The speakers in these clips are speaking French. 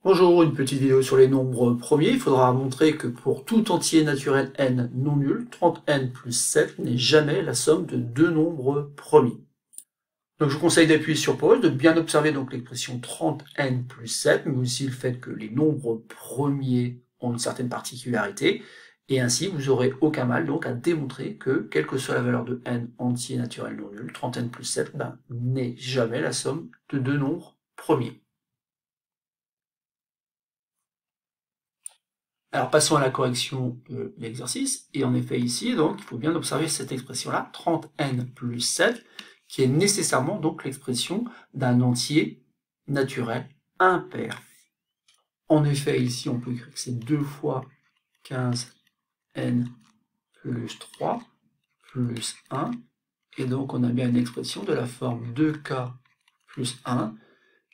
Bonjour, une petite vidéo sur les nombres premiers. Il faudra montrer que pour tout entier naturel n non nul, 30n plus 7 n'est jamais la somme de deux nombres premiers. Donc je vous conseille d'appuyer sur pause, de bien observer donc l'expression 30n plus 7, mais aussi le fait que les nombres premiers ont une certaine particularité, et ainsi vous n'aurez aucun mal donc à démontrer que, quelle que soit la valeur de n entier naturel non nul, 30n plus 7 n'est jamais la somme de deux nombres premiers. Alors passons à la correction de l'exercice, et en effet ici, donc, il faut bien observer cette expression-là, 30n plus 7, qui est nécessairement donc l'expression d'un entier naturel impair. En effet, ici, on peut écrire que c'est 2 fois 15n plus 3 plus 1, et donc on a bien une expression de la forme 2k plus 1,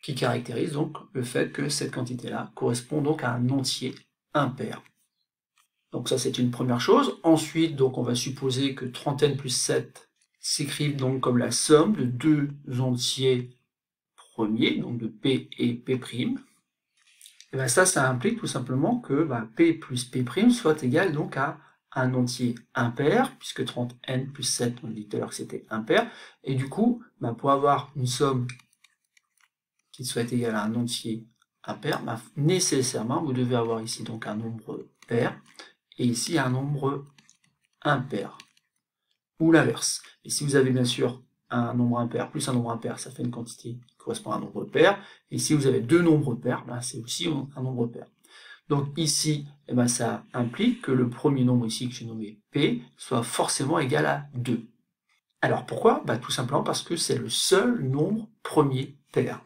qui caractérise donc le fait que cette quantité-là correspond donc à un entier impair. Donc ça c'est une première chose. Ensuite, donc on va supposer que 30n plus 7 s'écrive donc comme la somme de deux entiers premiers, donc de P et P'. Et bien ça implique tout simplement que P plus P' soit égal donc à un entier impair, puisque 30n plus 7, on a dit tout à l'heure que c'était impair, et du coup, pour avoir une somme qui soit égale à un entier impair, nécessairement vous devez avoir ici donc un nombre pair, et ici un nombre impair, ou l'inverse. Et si vous avez bien sûr un nombre impair plus un nombre impair, ça fait une quantité qui correspond à un nombre pair, et si vous avez deux nombres pairs, c'est aussi un nombre pair. Donc ici, ça implique que le premier nombre ici que j'ai nommé P soit forcément égal à 2. Alors pourquoi? Tout simplement parce que c'est le seul nombre premier pair.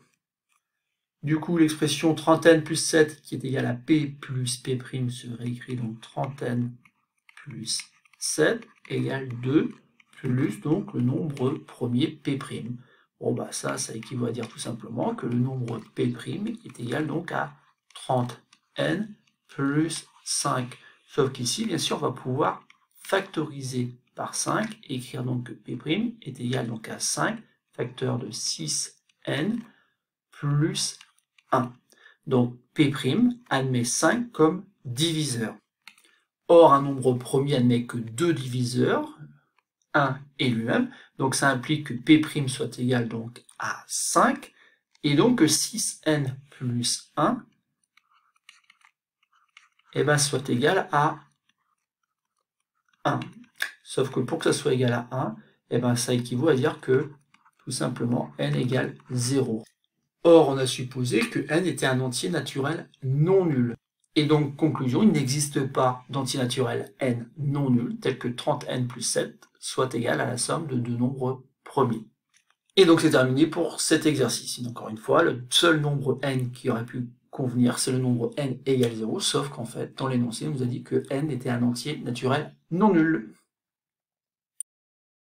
Du coup, l'expression 30n plus 7 qui est égale à P plus P' se réécrit donc 30n plus 7 égale 2 plus donc le nombre premier P'. Bon ça équivaut à dire tout simplement que le nombre P' est égal donc à 30n plus 5. Sauf qu'ici, bien sûr, on va pouvoir factoriser par 5 et écrire donc que P' est égal donc à 5 facteur de 6n plus 1. Donc P' admet 5 comme diviseur. Or, un nombre premier admet que deux diviseurs, 1 et lui-même, donc ça implique que P' soit égal donc à 5, et donc que 6n plus 1 soit égal à 1. Sauf que pour que ça soit égal à 1, ça équivaut à dire que, tout simplement, n égale 0. Or, on a supposé que n était un entier naturel non nul. Et donc, conclusion, il n'existe pas d'entier naturel n non nul, tel que 30n plus 7 soit égal à la somme de deux nombres premiers. Et donc, c'est terminé pour cet exercice. Et encore une fois, le seul nombre n qui aurait pu convenir, c'est le nombre n égale 0, sauf qu'en fait, dans l'énoncé, on nous a dit que n était un entier naturel non nul.